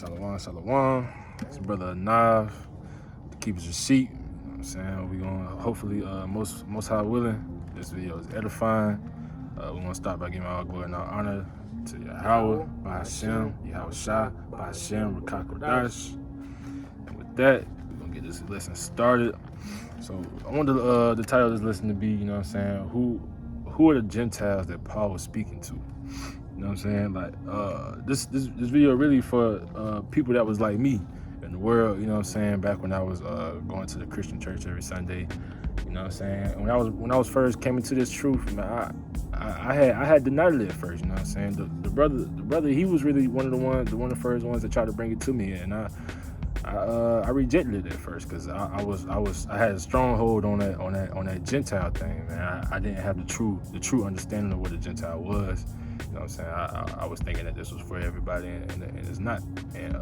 Shalom, shalom. It's brother Nav, the keeper's receipt. You know what I'm saying? We're going to hopefully, most high willing, this video is edifying. We're going to start by giving all glory and all honor to Yahweh, by Hashem, Yahweh Shah, by Hashem, Rakak Kodash. And with that, we're going to get this lesson started. So I want the title of this lesson to be, you know what I'm saying, who are the Gentiles that Paul was speaking to? You know what I'm saying? Like, this video really for people that was like me in the world, you know what I'm saying, back when I was going to the Christian church every Sunday. You know what I'm saying? When I was first came into this truth, man, I had denied it at first, you know what I'm saying? The brother, he was really one of the first ones that tried to bring it to me, and I rejected it at first because I had a stronghold on that Gentile thing, man. I didn't have the true understanding of what a Gentile was. You know what I'm saying? I was thinking that this was for everybody, and it's not. And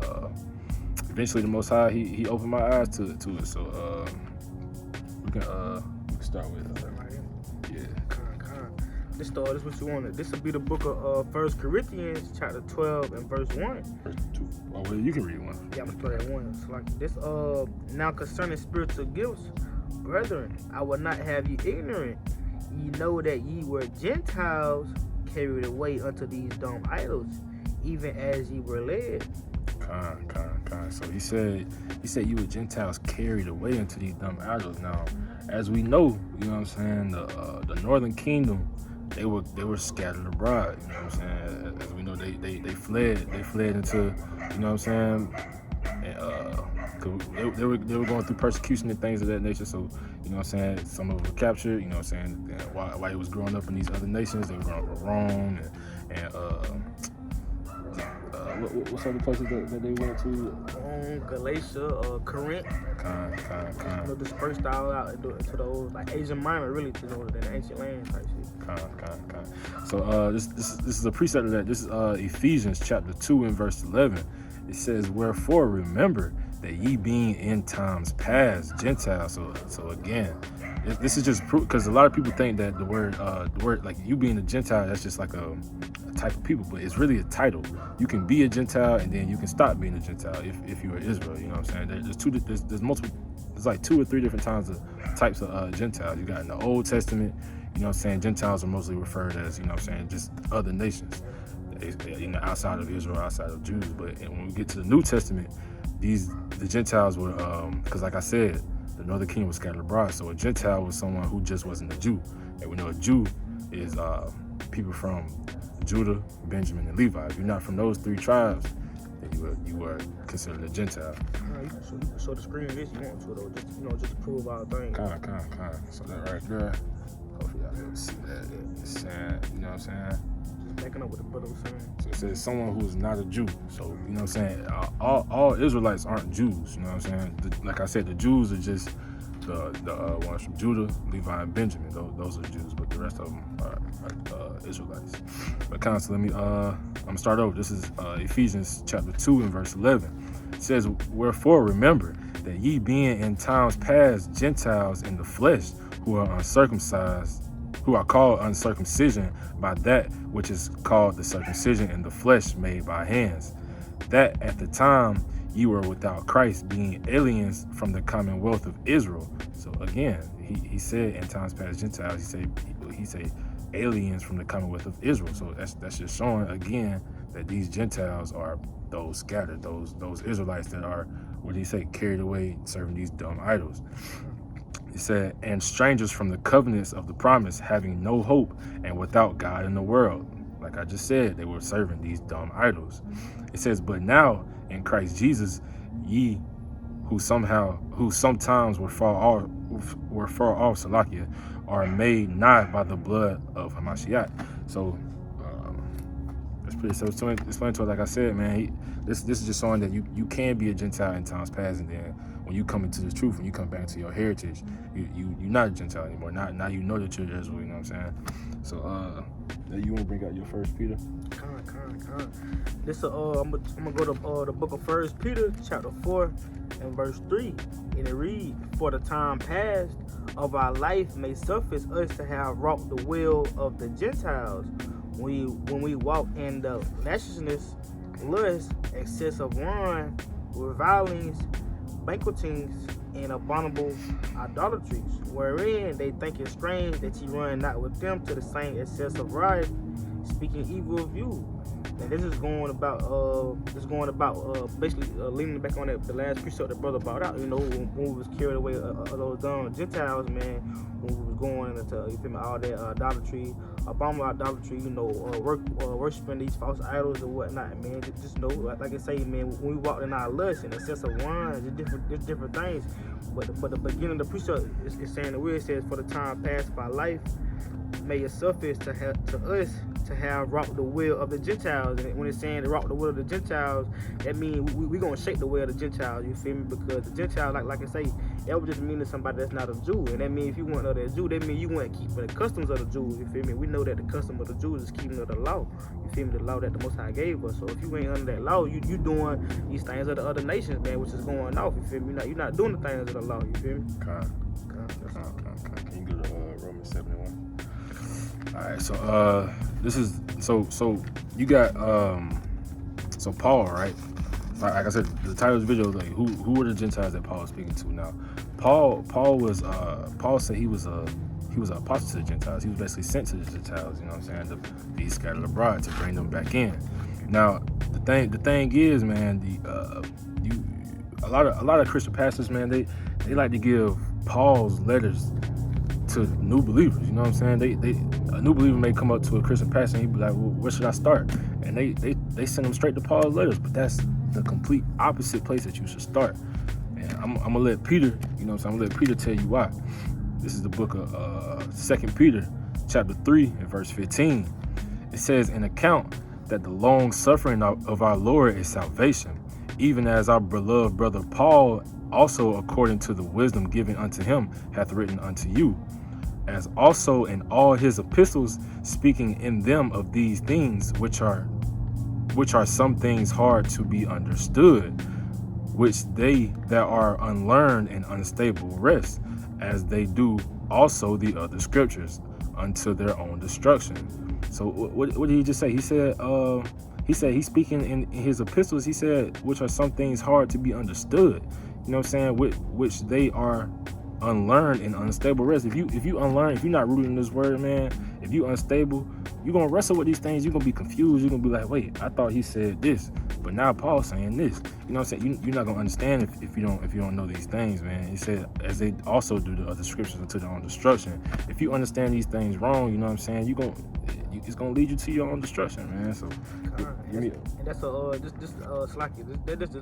eventually, the Most High, he opened my eyes to it. So we can start with yeah. This is what you wanted. This will be the book of 1 Corinthians, chapter 12 and verse 1. Verse 2. Oh, well, you can read one. Yeah, I'm gonna start at 1. It's like this. Now concerning spiritual gifts, brethren, I will not have you ignorant. Ye know that ye were Gentiles, carried away unto these dumb idols, even as ye were led. So he said you were Gentiles carried away into these dumb idols. Now, as we know, you know what I'm saying, the northern kingdom, they were scattered abroad. You know what I'm saying? As we know, they fled into, you know what I'm saying, and, they were going through persecution and things of that nature. So, you know what I'm saying, some of them were captured. You know what I'm saying, and while he was growing up in these other nations, they were growing up in Rome and what's other places that they went to? Galatia, Corinth. Dispersed all out into those like Asia Minor, really, to the ancient lands type shit. So this is a precept of that. This is Ephesians chapter 2 and verse 11. It says, "Wherefore remember that ye being in times past Gentiles." So again, this is just proof, because a lot of people think that the word like you being a Gentile, that's just like a type of people, but it's really a title. You can be a Gentile and then you can stop being a Gentile if you're Israel. You know what I'm saying? There's multiple. There's like 2 or 3 different types of Gentiles. You got in the Old Testament, you know what I'm saying, Gentiles are mostly referred as, you know what I'm saying, just other nations, you know, outside of Israel, outside of Jews. But when we get to the New Testament, the Gentiles were, because like I said, the northern kingdom was scattered abroad. So a Gentile was someone who just wasn't a Jew. And we know a Jew is people from Judah, Benjamin, and Levi. If you're not from those 3 tribes, then you were considered a Gentile. You can show the screen this you want to, though, just to prove our thing. Kind. So that right there, hopefully y'all be able to see that. It's saying, you know what I'm saying? Just backing up what the brother was saying. So it says someone who is not a Jew. So, you know what I'm saying? All Israelites aren't Jews, you know what I'm saying? Like I said, the Jews are just the ones from Judah, Levi, and Benjamin. Those are Jews, but the rest of them are Israelites. But so let me, I'm gonna start over. This is Ephesians chapter 2 and verse 11. It says, "Wherefore remember that ye being in times past Gentiles in the flesh, who are uncircumcised, who are called uncircumcision by that which is called the circumcision in the flesh made by hands, that at the time ye were without Christ, being aliens from the commonwealth of Israel." So again, he said in times past Gentiles, he said aliens from the commonwealth of Israel. So that's just showing again that these Gentiles are those scattered, those Israelites that are, what did he say, carried away serving these dumb idols. He said, "And strangers from the covenants of the promise, having no hope and without God in the world." Like I just said, they were serving these dumb idols. It says, "But now in Christ Jesus, ye who sometimes were far off, Salakia, are made nigh by the blood of Hamashiach." So that's pretty self-explanatory. Like I said, man, this is just showing that you can be a Gentile in times past, and then when you come into the truth, when you come back to your heritage, you're not a Gentile anymore. Now you know that you're Israel. You know what I'm saying? So you want to bring out your 1 Peter? This I'm gonna go to the book of 1 Peter chapter 4 and verse 3, and it reads, "For the time past of our life may suffice us to have wrought the will of the Gentiles, when we walk in the lasciviousness lust, excess of wine, revilings, banquetings, and abominable idolatries, wherein they think it strange that ye run not with them to the same excess of riot, speaking evil of you. And this is going about basically leaning back on the last precept that brother brought out. You know, when we was carried away those Gentiles, man, when we was going into, you feel me, all that idolatry, abominable idolatry, you know, worshiping these false idols and whatnot, man. Just know, like I say, man, when we walk in our lust and excess of wine, it's different things. But the beginning of the precept is saying the word, it says, for the time past by life, may it suffice to us to have wrought the will of the Gentiles. And when it's saying to wrought the will of the Gentiles, that means we gonna shake the will of the Gentiles, you feel me? Because the Gentiles, like I say, that would just mean to somebody that's not a Jew. And that means if you weren't a Jew, that means you weren't keeping the customs of the Jews, you feel me? We know that the custom of the Jews is keeping of the law, you feel me? The law that the Most High gave us. So if you ain't under that law, you doing these things of the other nations, man, which is going off, you feel me? You're not doing the things of the law, you feel me? Can you go to Romans 7:1? All right, so this is so you got so Paul, right? Like I said, the title of the video is like who were the Gentiles that Paul was speaking to? Now, Paul said he was an apostle to the Gentiles. He was basically sent to the Gentiles. You know what I'm saying? To be scattered abroad to bring them back in. Now, the thing is, man, a lot of Christian pastors, man, they like to give Paul's letters to new believers. You know what I'm saying? A new believer may come up to a Christian pastor and he'd be like, well, where should I start? And they send them straight to Paul's letters, but that's the complete opposite place that you should start. And I'm gonna let Peter, you know what I'm saying? I'm gonna let Peter tell you why. This is the book of 2 Peter, chapter 3, and verse 15. It says, an account that the long suffering of our Lord is salvation, even as our beloved brother Paul also according to the wisdom given unto him hath written unto you, as also in all his epistles, speaking in them of these things which are some things hard to be understood, which they that are unlearned and unstable rest, as they do also the other scriptures, unto their own destruction. So what did he just say? He said he's speaking in his epistles, he said, which are some things hard to be understood. You know what I'm saying? Which they are unlearned and unstable rest. If you unlearn, if you're not rooted in this word, man, if you unstable, you're gonna wrestle with these things. You're gonna be confused. You're gonna be like, wait, I thought he said this, but now Paul's saying this. You know what I'm saying? You're not gonna understand if you don't know these things, man. He said, as they also do the other scriptures unto their own destruction. If you understand these things wrong, you know what I'm saying, it's gonna lead you to your own destruction, man. So that's slacky.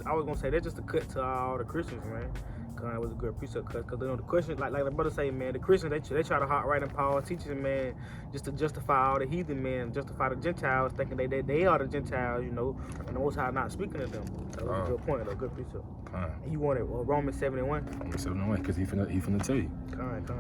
I was gonna say that's just a cut to all the Christians, man. It was a good precept cut, because the Christians, like the brother say, man, the Christians they try to hot right in Paul teaching, man, just to justify all the heathen, man, justify the Gentiles, thinking they are the Gentiles, you know, and the Most High not speaking to them. That was a good point, a good precept. And you wanted Romans 7:1? Romans 7:1, because he finna tell you.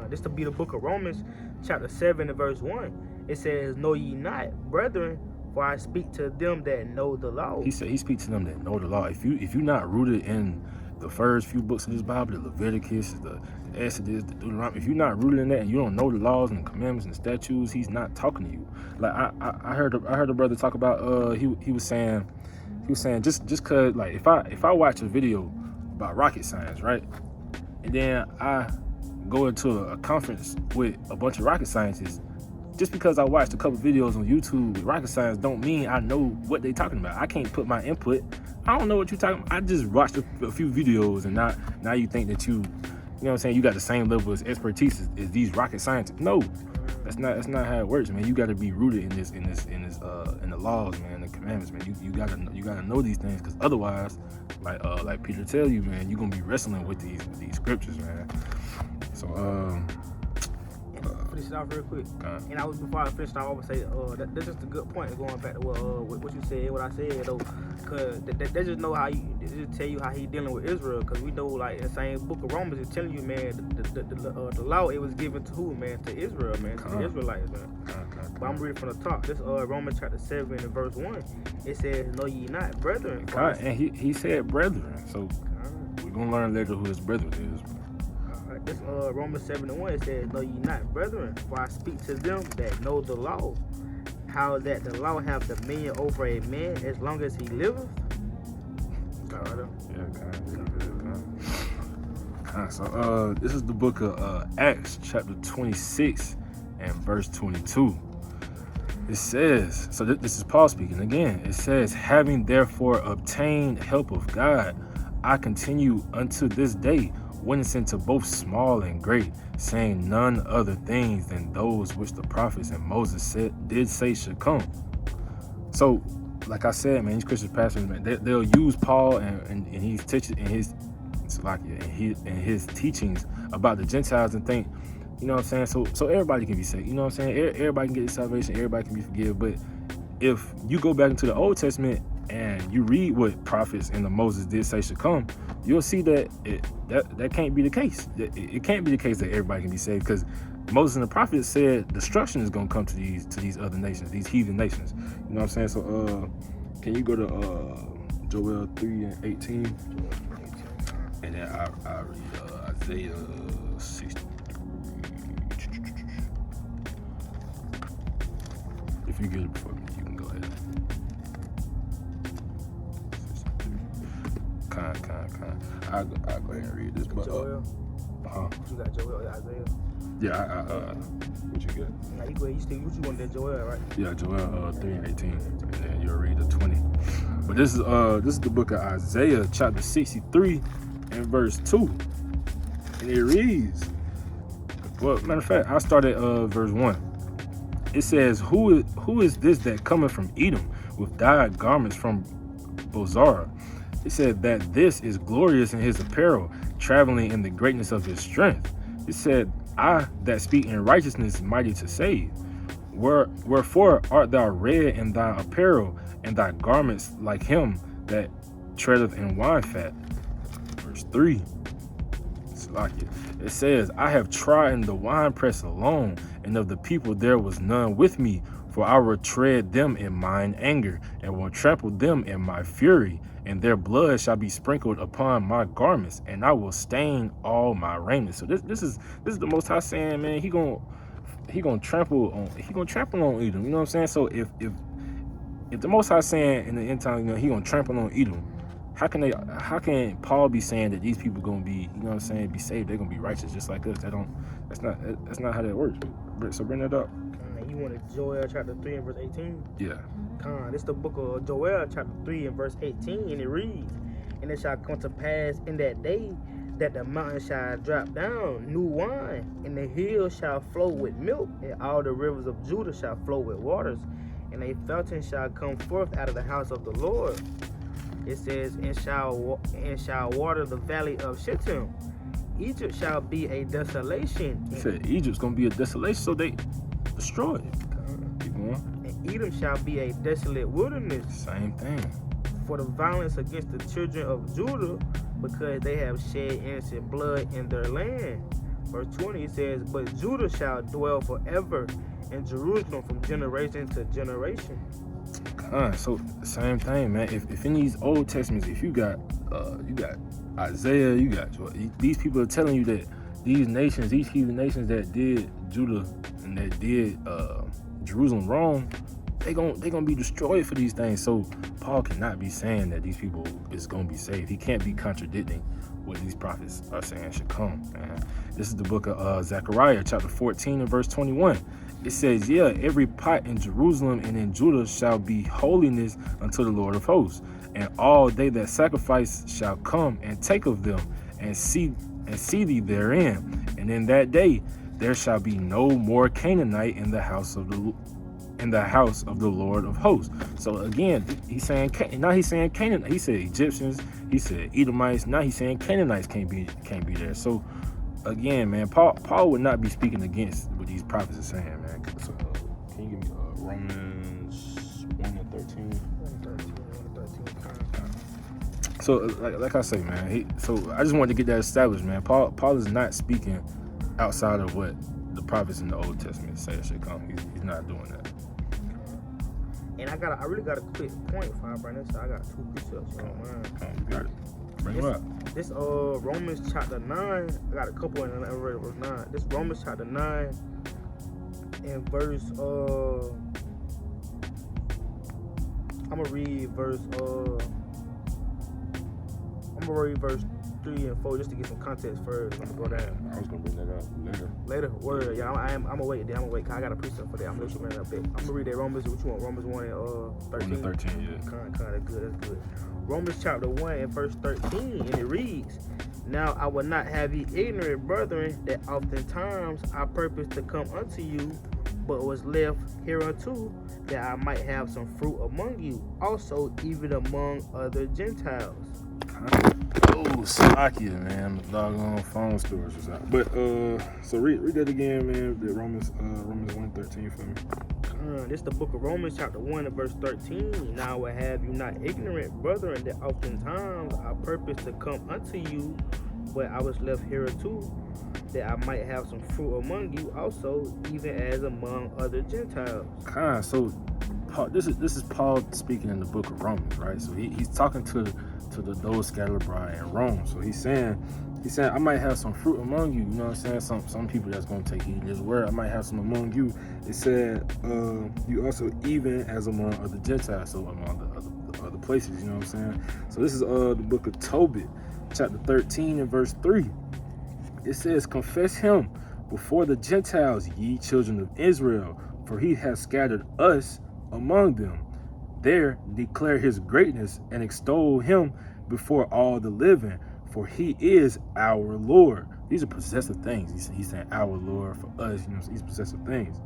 This to be the book of Romans, chapter 7 and verse 1. It says, know ye not, brethren, for I speak to them that know the law. He said he speaks to them that know the law. If you're not rooted in the first few books of this Bible, the Leviticus, the Exodus, the Deuteronomy, if you're not rooted in that and you don't know the laws and the commandments and the statutes, he's not talking to you. Like I heard a brother talk about he was saying just cause, like, if I watch a video about rocket science, right, and then I go into a conference with a bunch of rocket scientists, just because I watched a couple videos on YouTube with rocket science don't mean I know what they're talking about. I can't put my input. I don't know what you're talking about. I just watched a few videos, and now you think that you know what I'm saying, you got the same level of expertise as these rocket scientists. No, that's not how it works, man. You got to be rooted in the laws, man, the commandments, man. You gotta know these things, because otherwise, like Peter tell you, man, you're gonna be wrestling with these scriptures, man. So finish it off real quick. And before I finish, I always say that's just a good point, going back to what you said, what I said though, because they just know how they just tell you how he dealing with Israel, because we know, like, in the same book of Romans, it's telling you, man, the law, it was given to who, man? To Israel, man, to the Israelites, man. But I'm reading from the top. This Romans chapter 7 and verse 1. It says, know ye not, brethren. And he said brethren, so we're gonna learn later who his brethren is. This Romans 7:1, it says, know ye not, brethren, for I speak to them that know the law, how that the law have dominion over a man as long as he liveth? So this is the book of Acts, chapter 26 and verse 22. It says, so this is Paul speaking again. It says, having therefore obtained help of God, I continue unto this day, witnessing to both small and great, saying none other things than those which the prophets and Moses did say should come. So, like I said, man, these Christian pastors, man, they'll use Paul and he's teaching in his teachings about the Gentiles and think, you know what I'm saying? So everybody can be saved. You know what I'm saying? Everybody can get salvation. Everybody can be forgiven. But if you go back into the Old Testament and you read what prophets and the Moses did say should come, you'll see that that can't be the case. It can't be the case that everybody can be saved, because Moses and the prophets said destruction is going to come to these other nations, these heathen nations. You know what I'm saying? So can you go to Joel 3:18? And then I read Isaiah 60. If you get it before me, you can go ahead. I'll go ahead and read this. But, Joel? You got Joel, Isaiah? Yeah, what you got? Nah, you go ahead. What you want that Joel, right? Yeah, Joel 3:18, and then you'll read the 20. But this is the book of Isaiah, chapter 63 and verse 2. And it reads, well, matter of fact, I start at verse 1. It says, who is this that cometh from Edom with dyed garments from Bozrah? It said that this is glorious in his apparel, traveling in the greatness of his strength. It said, I that speak in righteousness, mighty to save. Wherefore art thou red in thy apparel, and thy garments like him that treadeth in wine fat? Verse 3. It says, I have trodden the winepress alone, and of the people there was none with me, for I will tread them in mine anger, and will trample them in my fury, and their blood shall be sprinkled upon my garments, and I will stain all my raiment. So this is the Most High saying, man, he gonna trample on Edom. You know what I'm saying? So if the Most High saying in the end time, you know, he gonna trample on Edom, how can Paul be saying that these people gonna be, you know what I'm saying, be saved? They're gonna be righteous just like us. That's not how that works. So bring that up. You wanted Joel chapter 3 and verse 18? Yeah. This is the book of Joel chapter 3 and verse 18, and it reads, and it shall come to pass in that day that the mountain shall drop down new wine, and the hills shall flow with milk, and all the rivers of Judah shall flow with waters, and a fountain shall come forth out of the house of the Lord. It says, and shall water the valley of Shittim. Egypt shall be a desolation. He said Egypt's gonna be a desolation, so they destroy it. Keep going. And Edom shall be a desolate wilderness. Same thing. For the violence against the children of Judah, because they have shed innocent blood in their land. Verse 20 it says, but Judah shall dwell forever, and Jerusalem from generation to generation. So same thing, man. If in these Old Testaments, if you got Isaiah, these people are telling you that these nations, these heathen nations that did Judah and that did Jerusalem wrong, they gonna be destroyed for these things. So Paul cannot be saying that these people is gonna be saved. He can't be contradicting what these prophets are saying should come, man. This is the book of Zechariah, chapter 14 and verse 21. It says, yeah, every pot in Jerusalem and in Judah shall be holiness unto the Lord of hosts, and all they that sacrifice shall come and take of them, and see thee therein. And in that day there shall be no more Canaanite in the house of the Lord of hosts. So again, he's saying Canaan. He said Egyptians. He said Edomites. Now he's saying Canaanites can't be there. So again, man, Paul would not be speaking against what these prophets are saying, man. So, can you give me Romans 1 and 13? So like I say, man. So I just wanted to get that established, man. Paul is not speaking outside of what the prophets in the Old Testament say should come. He's not doing that. And I really got a quick point for I bring this. I got two precepts. You got it. Bring it up. This Romans chapter 9. I got a couple in verse 9. This Romans chapter 9 and verse I'm gonna read verse 3 and 4 just to get some context first. I'm gonna go down. I was gonna bring that up Later, word. Yeah, I'm gonna wait. I'm gonna wait. Cause I got a precept for that. I'm gonna let you bring it up there. I'm gonna read that Romans. What you want? Romans 1 and 13. 13, yeah. That's good. Romans chapter 1 and verse 13, and it reads, "Now I will not have ye ignorant, brethren, that oftentimes I purposed to come unto you, but was left hereunto, that I might have some fruit among you, also even among other Gentiles." Oh, Slovakia, man. The doggone phone storage was out. But so read that again, man. The Romans 1:13 for me. This is the book of Romans chapter 1 and verse 13. "Now I will have you not ignorant, brethren, that oftentimes I purposed to come unto you, but I was left hereunto, that I might have some fruit among you, also even as among other Gentiles." So Paul, this is Paul speaking in the book of Romans, right? So he's talking to those scattered abroad in Rome. So he's saying I might have some fruit among you. You know what I'm saying? Some people that's gonna take heed of this word. I might have some among you. It said you also even as among other Gentiles. So among the other places. You know what I'm saying? So this is the book of Tobit, chapter 13 and verse 3. It says, "Confess him before the Gentiles, ye children of Israel, for he has scattered us among them. There declare his greatness and extol him before all the living, for he is our Lord." These are possessive things. He's saying our Lord for us. You know, these possessive things.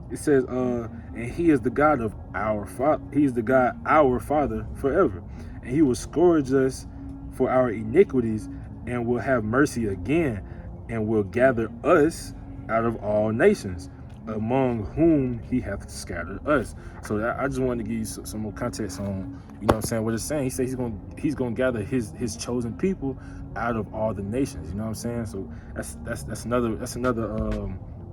It says, "And he is the God of our Father. He is the God our Father forever, and he will scourge us for our iniquities, and will have mercy again, and will gather us out of all nations, among whom he hath scattered us." So I just wanted to give you some more context on, you know what I'm saying, what it's saying. He says he's gonna gather his chosen people out of all the nations. You know what I'm saying? So that's another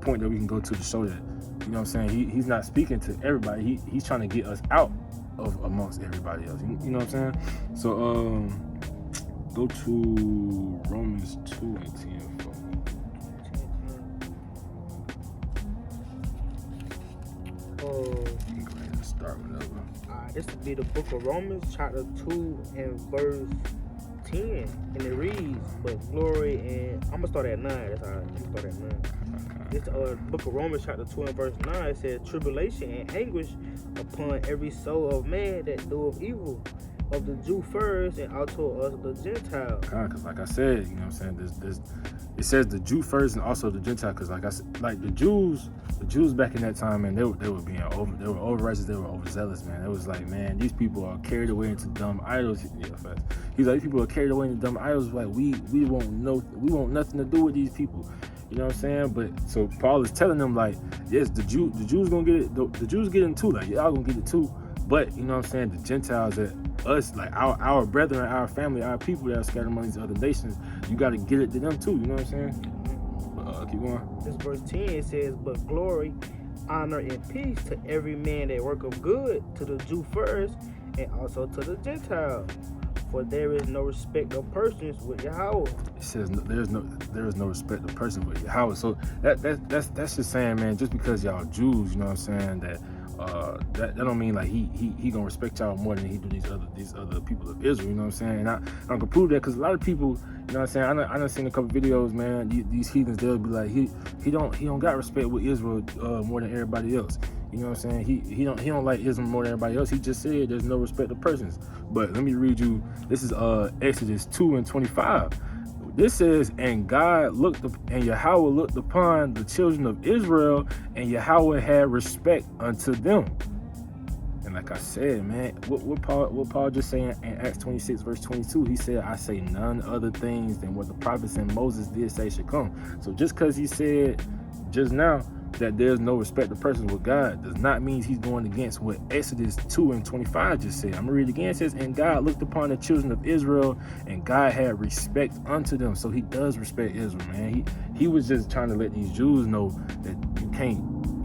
point that we can go to show that, you know what I'm saying, he's not speaking to everybody. He's trying to get us out of amongst everybody else. You know what I'm saying? So go to Romans 2 and 10 for me. Go ahead and start whenever. This will be the book of Romans, chapter 2 and verse 10, and it reads, "But glory," and I'm gonna start at 9. That's all right. I'm gonna start at 9. This book of Romans, chapter 2 and verse 9, it says, "Tribulation and anguish upon every soul of man that doeth evil, of the Jew first, and also of the Gentile." Because like I said, you know what I'm saying, it says the Jew first and also the Gentile. Because like I said, like the Jews back in that time, man, they were being they were over righteous, they were overzealous, man. It was like, man, these people are carried away into dumb idols. Yeah, fast. He's like, these people are carried away into dumb idols. Like we want nothing to do with these people. You know what I'm saying? But so Paul is telling them, like, yes, the Jews gonna get it. The Jews get it too. Like, y'all gonna get it too. But you know what I'm saying? The Gentiles, that us, like our brethren, our family, our people that are scattered among these other nations, you got to get it to them too. You know what I'm saying? Keep going. This verse 10, it says, "But glory, honor, and peace to every man that worketh good, to the Jew first, and also to the Gentile. For there is no respect of persons with Yahweh." It says there is no respect of persons with Yahweh. So that's just saying, man, just because y'all Jews, you know what I'm saying, that don't mean like he gonna respect y'all more than he do these other people of Israel. You know what I'm saying? And I can prove that because a lot of people, you know what I'm saying, I done seen a couple videos, man. These heathens, they'll be like, he don't got respect with Israel more than everybody else. You know what I'm saying? He don't like Israel more than everybody else. He just said there's no respect of persons. But let me read you. This is Exodus 2 and 25. This says, "And God and Yahweh looked upon the children of Israel, and Yahweh had respect unto them." And like I said, man, what Paul just saying in Acts 26 verse 22, he said, "I say none other things than what the prophets and Moses did say should come." So just because he said just now that there's no respect of persons with God does not mean he's going against what Exodus 2 and 25 just said. I'm gonna read it again. It says, "And God looked upon the children of Israel, and God had respect unto them." So he does respect Israel, man. He was just trying to let these Jews know that you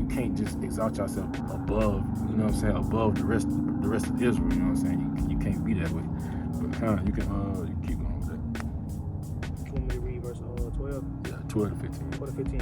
can't just exalt yourself above, you know what I'm saying, above the rest of Israel. You know what I'm saying? You can't be that way. But you can keep going with that. You want me to read verse 12? Yeah, 12 to 15. 12 to 15,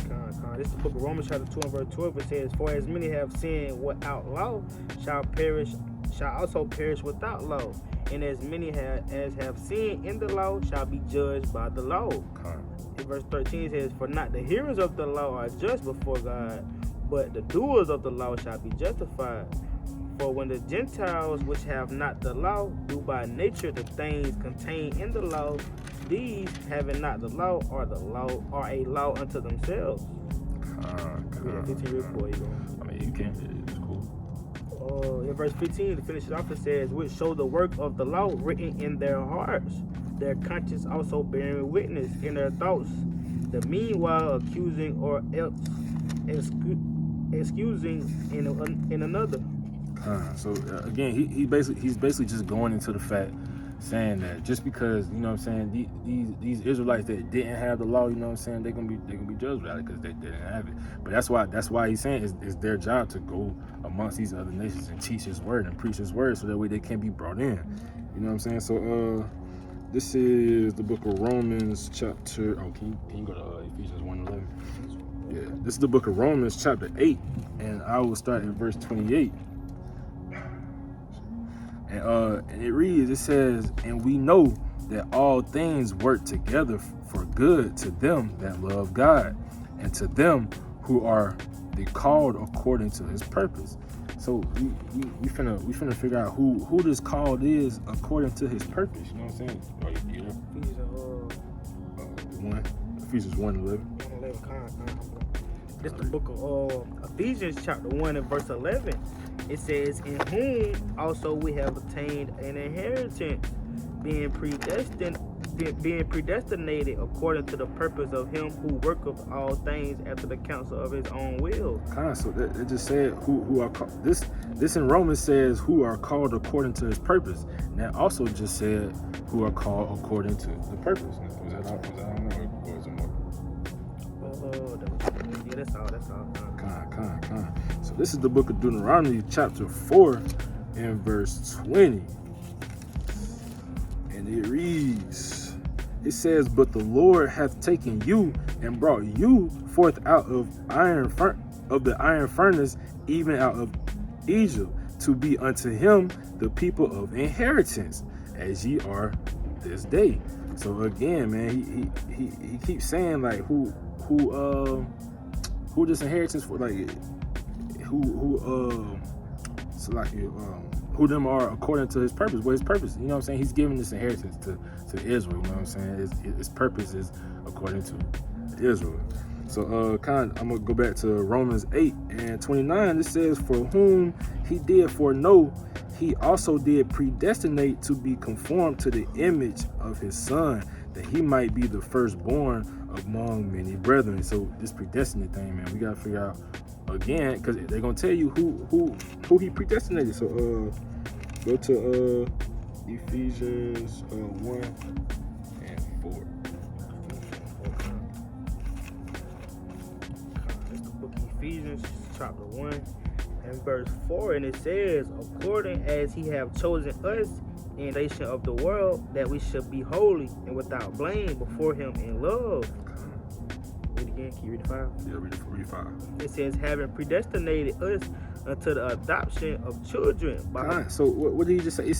This is the book of Romans, chapter 2 and verse 12. It says, "For as many have sinned without law shall perish shall also perish without law, and as many as have sinned in the law shall be judged by the law. In verse 13 it says, for not the hearers of the law are just before God, but the doers of the law shall be justified. For when the Gentiles which have not the law do by nature the things contained in the law, these having not the law are a law unto themselves. Read 15 real quick. I mean, you can. It's cool. In verse 15, to finish it off, it says, which show the work of the law written in their hearts, their conscience also bearing witness in their thoughts, the meanwhile accusing or else excusing in another. So again, he's basically just going into the fact, saying that just because, you know what I'm saying, these Israelites that didn't have the law, you know what I'm saying, they're gonna be judged by it because they didn't have it. But that's why he's saying it's their job to go amongst these other nations and teach his word and preach his word, so that way they can be brought in. You know what I'm saying? So this is the book of Romans chapter. Oh, can you go to Ephesians 1:11? Yeah, this is the book of Romans chapter 8, and I will start in verse 28. And it reads, it says, and we know that all things work together for good to them that love God, and to them who are the called according to his purpose. So we finna figure out who this called is according to his purpose. You know what I'm saying? Ephesians 1:11. This is the book of Ephesians chapter 1 and verse 11. It says, in whom also we have attained an inheritance, being predestinated according to the purpose of him who worketh all things after the counsel of his own will. So it just said who are called. This in Romans says who are called according to his purpose. And that also just said who are called according to the purpose. Was that all? Or was it more? Yeah, that's all. So this is the book of Deuteronomy chapter 4 and verse 20. And it reads, it says, but the Lord hath taken you and brought you forth out of the iron furnace, even out of Egypt, to be unto him the people of inheritance, as ye are this day. So again, man, he keeps saying like who this inheritance for, like who them are according to his purpose. What his purpose? You know what I'm saying? He's giving this inheritance to Israel. You know what I'm saying? His purpose is according to Israel. So I'm gonna go back to Romans 8 and 29. It says, for whom he did foreknow, he also did predestinate to be conformed to the image of his son, that he might be the firstborn among many brethren. So this predestinate thing, man, we gotta figure out again, because they're gonna tell you who he predestinated. So go to Ephesians 1 and 4. It's the book of Ephesians chapter 1 and verse 4, and it says, according as he have chosen us in the nation of the world, that we should be holy and without blame before him in love. Read again. Can you read 5? Yeah, read 5. It says, having predestinated us unto the adoption of children. So what did he just say? He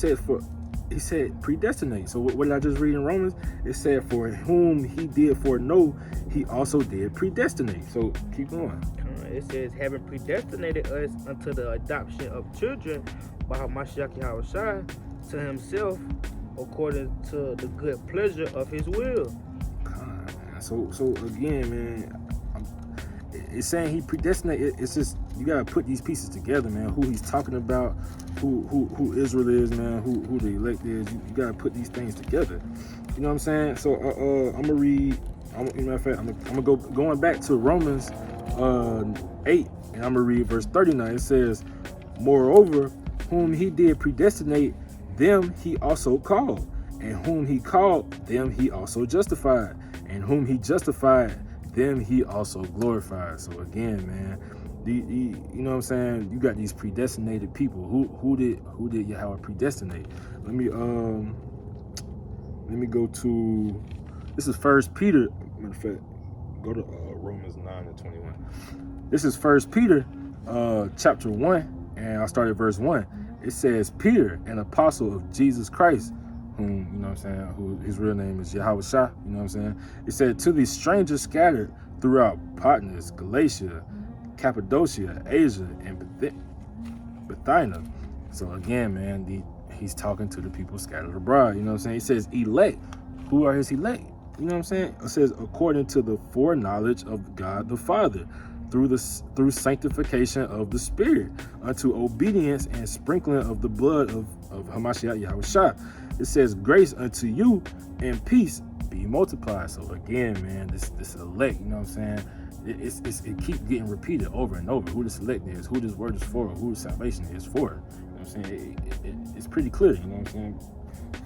said predestinate. So what did I just read in Romans? It said, for whom he did foreknow, he also did predestinate. So keep going. It says, having predestinated us unto the adoption of children by Mashiach Yahushua to himself, according to the good pleasure of his will. So again, man, it's saying he predestinated. It's just, you gotta put these pieces together, man. Who he's talking about, who Israel is, man, who the elect is. You gotta put these things together. You know what I'm saying? So I'm gonna read. I'm gonna go going back to Romans 8, and I'm gonna read verse 39. It says, moreover, whom he did predestinate, them he also called, and whom he called, them he also justified, and whom he justified, them he also glorified. So again, man, you know what I'm saying? You got these predestinated people. Who did Yahweh predestinate? Let me go to, this is 1 Peter. Matter of fact, go to Romans 9 and 21. This is 1 Peter chapter 1, and I'll start at verse 1. it says, Peter, an apostle of Jesus Christ, whom, you know what I'm saying, who his real name is Yahweh, you know what I'm saying? It said, to these strangers scattered throughout Partners, Galatia, Cappadocia, Asia, and Bithynia. So again, man, he's talking to the people scattered abroad, you know what I'm saying? He says, elect. Who are his elect? You know what I'm saying? It says, according to the foreknowledge of God the Father, through sanctification of the Spirit, unto obedience and sprinkling of the blood of Hamashiach Yahushua. It says, grace unto you and peace be multiplied. So again, man, this elect, you know what I'm saying? It keeps getting repeated over and over. Who this elect is, who this word is for, who the salvation is for. You know what I'm saying? It's pretty clear, you know what I'm saying?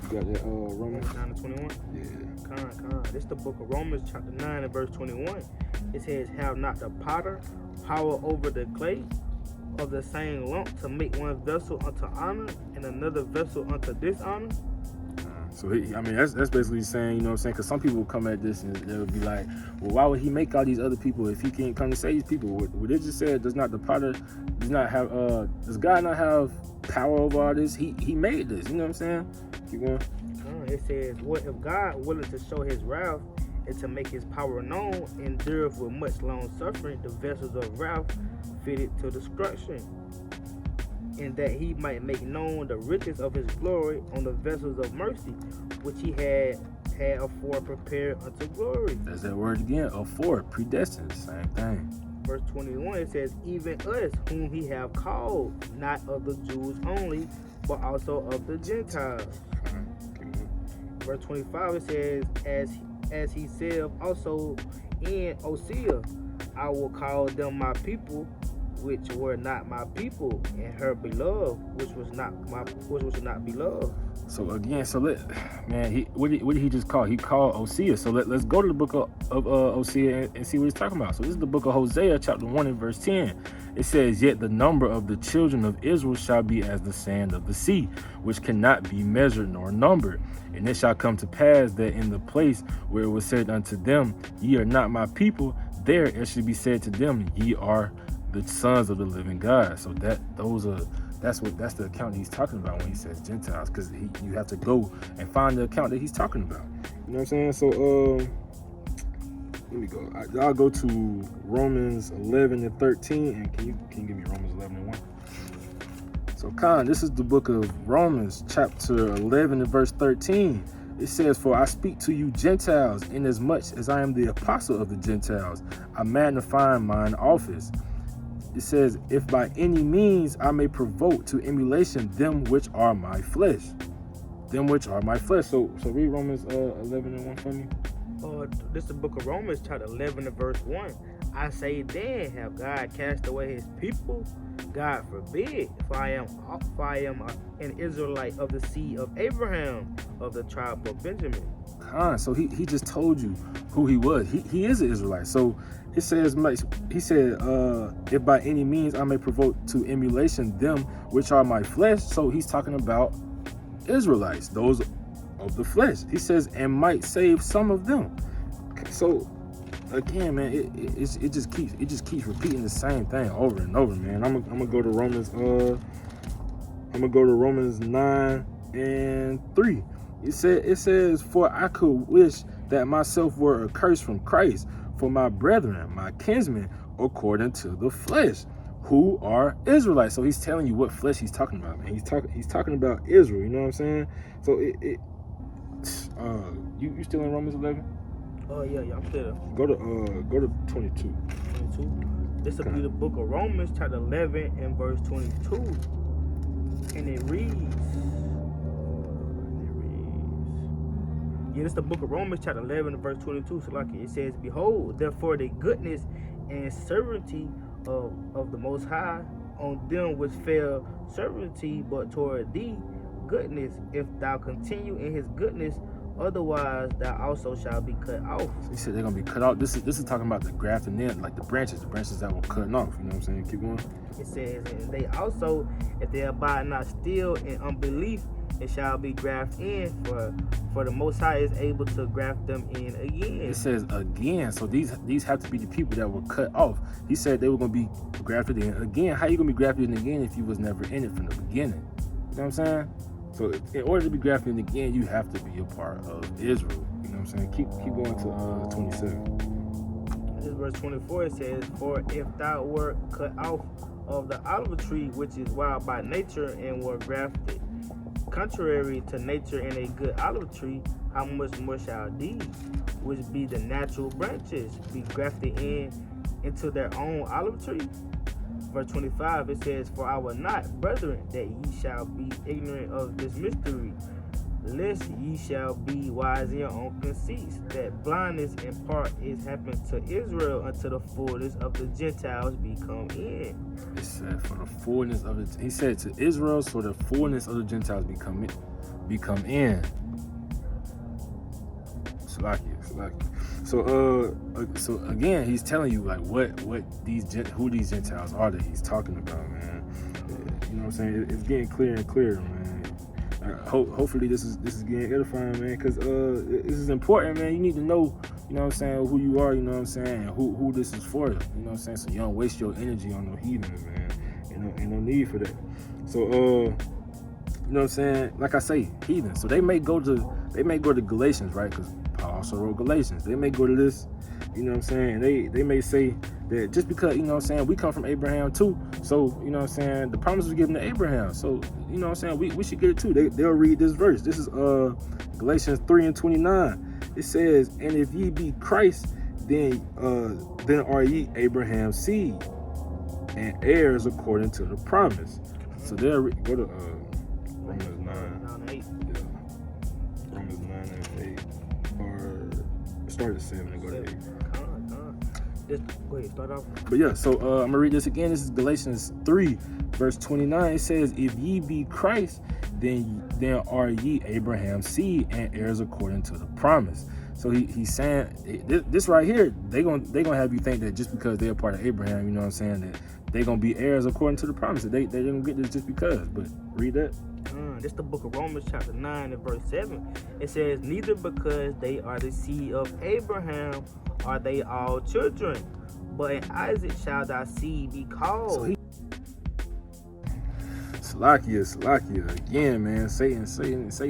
You got that Romans 9:21? Yeah. Con. This is the book of Romans, chapter 9 and verse 21. It says, have not the potter power over the clay of the same lump to make one vessel unto honor and another vessel unto dishonor? So that's basically saying, you know what I'm saying? Because some people will come at this and they would be like, well, why would he make all these other people if he can't come to save people? What it just said, does not the potter does God not have power over all this? He made this, you know what I'm saying? Keep going. It says, what if God willing to show his wrath and to make his power known, endureth with much long suffering the vessels of wrath fitted to destruction, and that he might make known the riches of his glory on the vessels of mercy, which he had afore prepared unto glory. That's that word again, afore, predestined, same thing. Verse 21, it says, even us whom he have called, not of the Jews only, but also of the Gentiles. Verse 25, it says, as he said also in Hosea, I will call them my people, which were not my people, and her beloved, which was not beloved. So again, what did he just call? He called Hosea. So let's go to the book of Hosea and see what he's talking about. So this is the book of Hosea, chapter 1 and verse 10. It says, yet the number of the children of Israel shall be as the sand of the sea, which cannot be measured nor numbered. And it shall come to pass that in the place where it was said unto them, ye are not my people, there it should be said to them, ye are the sons of the living God. So that's the account he's talking about when he says Gentiles, because you have to go and find the account that he's talking about. You know what I'm saying? So let me go. I'll go to Romans 11 and 13, and can you give me Romans 11 and 1? So this is the book of Romans, chapter 11 and verse 13. It says, for I speak to you Gentiles, inasmuch as I am the apostle of the Gentiles, I magnify mine office. It says, if by any means I may provoke to emulation them which are my flesh. Them which are my flesh. So read Romans 11 and 1 for me. This is the book of Romans, chapter 11 and verse 1. I say then, have God cast away his people? God forbid, for I am an Israelite of the seed of Abraham, of the tribe of Benjamin. So he just told you who he was. He is an Israelite. So it says, he said, if by any means I may provoke to emulation them which are my flesh. So he's talking about Israelites, those of the flesh. He says, and might save some of them. So again, man, it just keeps repeating the same thing over and over, man. I'm gonna go to Romans. I'm gonna go to Romans 9 and 3. It says, for I could wish that myself were accursed from Christ for my brethren, my kinsmen, according to the flesh, who are Israelites. So he's telling you what flesh he's talking about, man. He's talking about Israel. You know what I'm saying? So you still in Romans 11? Oh yeah, I'm still. Go to 22. 22. This will be the book of Romans, chapter 11 and verse 22, and it reads. Yeah, this is the book of Romans, chapter 11 and verse 22. So like it says, behold, therefore the goodness and sovereignty of the Most High on them which fail sovereignty, but toward thee goodness, if thou continue in his goodness, otherwise thou also shalt be cut off. So he said they're gonna be cut off. This is talking about the grafting in, like the branches that were cut off. You know what I'm saying? Keep going. It says, and they also, if they abide not still in unbelief, it shall be grafted in, for the Most High is able to graft them in again. It says again. So these have to be the people that were cut off. He said they were gonna be grafted in again. How you gonna be grafted in again if you was never in it from the beginning? know what I'm saying? So in order to be grafted in again, you have to be a part of Israel. You know what I'm saying? Keep going to 27. This verse 24, it says, "For if thou wert cut off of the olive tree, which is wild by nature, and were grafted contrary to nature in a good olive tree, how much more shall these, which be the natural branches, be grafted into their own olive tree?" Verse 25, it says, "For I will not, brethren, that ye shall be ignorant of this mystery, lest ye shall be wise in your own conceits, that blindness in part is happened to Israel until the fullness of the Gentiles be come in." It said for the fullness of it. He said to Israel, so the fullness of the Gentiles become in. Salakia. So again, he's telling you like who these Gentiles are that he's talking about, man. You know what I'm saying? It's getting clearer and clearer, man. Hopefully this is getting edifying, man, because this is important, man. You need to know, you know what I'm saying, who you are, you know what I'm saying, and who this is for, you know what I'm saying, so you don't waste your energy on no heathens, man. Ain't no need for that. So you know what I'm saying, like I say, heathens. So they may go to Galatians, right? Because Paul also wrote Galatians. They may go to this, you know what I'm saying, and they may say that just because, you know what I'm saying, we come from Abraham too, so, you know what I'm saying, the promise was given to Abraham, so, you know what I'm saying, we should get it too. They'll read this verse. This is Galatians 3:29. It says, "And if ye be Christ, then are ye Abraham's seed, and heirs according to the promise." So they'll go to Romans 9. Yeah. Romans 9 and 8. Or start at 7 and go to 8. Go ahead, start off. But yeah, so I'm going to read this again. This is Galatians 3, verse 29. It says, "If ye be Christ, then are ye Abraham's seed and heirs according to the promise." So he's saying, this right here, they're gonna have you think that just because they're part of Abraham, you know what I'm saying, that they're going to be heirs according to the promise. They didn't get this just because. But read that. This the book of Romans chapter 9 and verse 7. It says, "Neither because they are the seed of Abraham are they all children, but in Isaac shall thy seed be called." Salakia again, man. Satan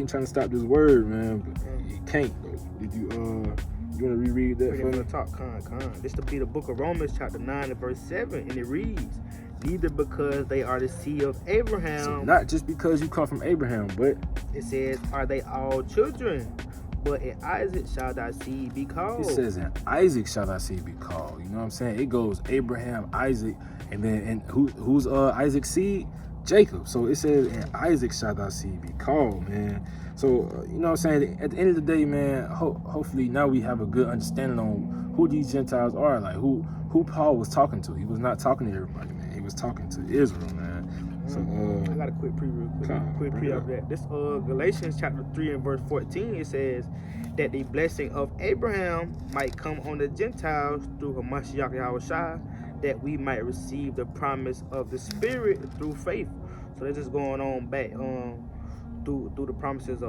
trying to stop this word, man, but he can't though. Did you want to reread that for me? Talk, This to be the book of Romans chapter 9 and verse 7, and it reads, "Neither because they are the seed of Abraham." So not just because you come from Abraham, but it says, "Are they all children? But in Isaac shall thy seed be called." It says, "In Isaac shall thy seed be called." You know what I'm saying? It goes Abraham, Isaac, and then who's Isaac's seed? Jacob. So it says, "In Isaac shall thy seed be called," man. So you know what I'm saying? At the end of the day, man, hopefully now we have a good understanding on who these Gentiles are, like who Paul was talking to. He was not talking to everybody, man. He was talking to Israel, man. So I got a quick preview of that. This Galatians chapter 3 and verse 14, it says that the blessing of Abraham might come on the Gentiles through Hamashiach Yahushua, that we might receive the promise of the Spirit through faith. So that's just going on back through the promises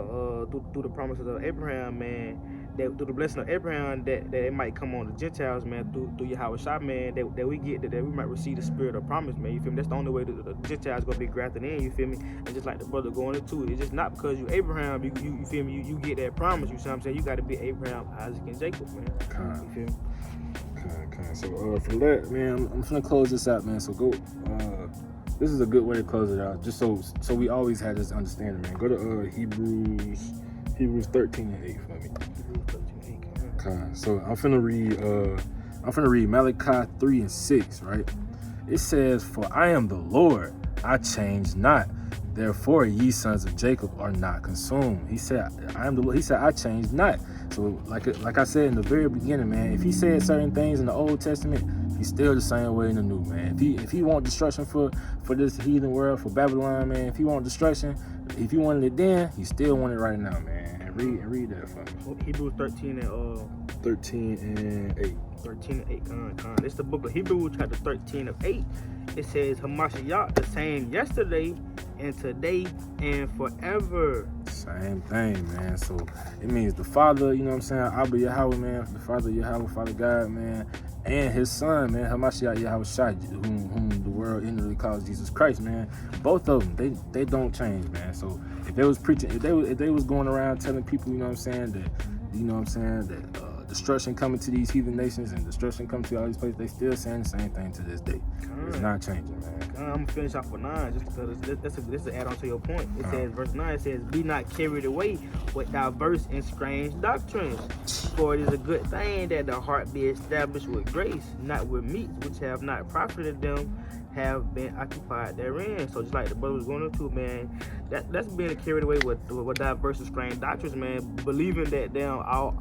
of Abraham, man. That through the blessing of Abraham, that it might come on the Gentiles, man, through Yahushua, man, that we get that we might receive the Spirit of promise, man. You feel me? That's the only way that the Gentiles gonna be grafted in. You feel me? And just like the brother going into it, it's just not because you Abraham, you feel me? You get that promise. You see what I'm saying? You got to be Abraham, Isaac, and Jacob, man. You feel me? So for that, man, I'm gonna close this out, man. So go. This is a good way to close it out, just so we always had this understanding, man. Go to Hebrews 13 and 8 for me. So I'm finna read Malachi 3 and 6, right? It says, "For I am the Lord, I change not. Therefore ye sons of Jacob are not consumed." He said, "I am the Lord." He said, "I change not." So like I said in the very beginning, man, if he said certain things in the Old Testament, he's still the same way in the New, man. If he want destruction for this heathen world, for Babylon, man, if he want destruction, if he wanted it then, he still want it right now, man. And read that for me. Hebrews 13 and 8. 13 and 8. It's the book of Hebrews chapter 13 of 8. It says, "Hamashiach the same yesterday and today and forever." Same thing, man. So it means the Father, you know what I'm saying, Abba Yahweh, man, the Father Yahweh, Father God, man, and his Son, man, Hamashiach Yahushua, whom the world world ignorantly calls Jesus Christ, man. Both of them, they don't change, man. So if they was preaching, if they was going around telling people, you know what I'm saying, that destruction coming to these heathen nations and destruction coming to all these places, they still saying the same thing to this day. It's not changing, man. I'm gonna finish off with 9 just because this is an add-on to your point. It says, verse 9, it says, "Be not carried away with diverse and strange doctrines, for it is a good thing that the heart be established with grace, not with meats which have not profited them, have been occupied therein." So just like the brother was going into, man, that's being carried away with diverse and strange doctrines, man. Believing that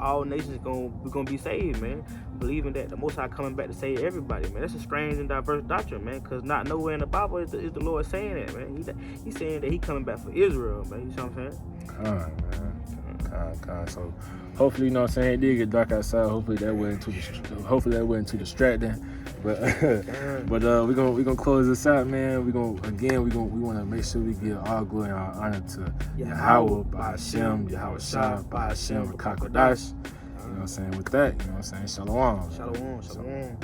all nations gonna be saved, man. Believing that the Most High coming back to save everybody, man. That's a strange and diverse doctrine, man. Cause not nowhere in the Bible is the Lord saying that, man. He's saying that He coming back for Israel, man. You see what I'm saying? So hopefully, you know what I'm saying, it did get dark outside. Hopefully that wasn't too distracting. But we're gonna close this out, man. We want to make sure we give all glory and all honor to Yahweh, Ba'ashem, Yahweh Shah, Ba'ashem, Kakodash. You know what I'm saying? With that, you know what I'm saying? Shalom. Shalom.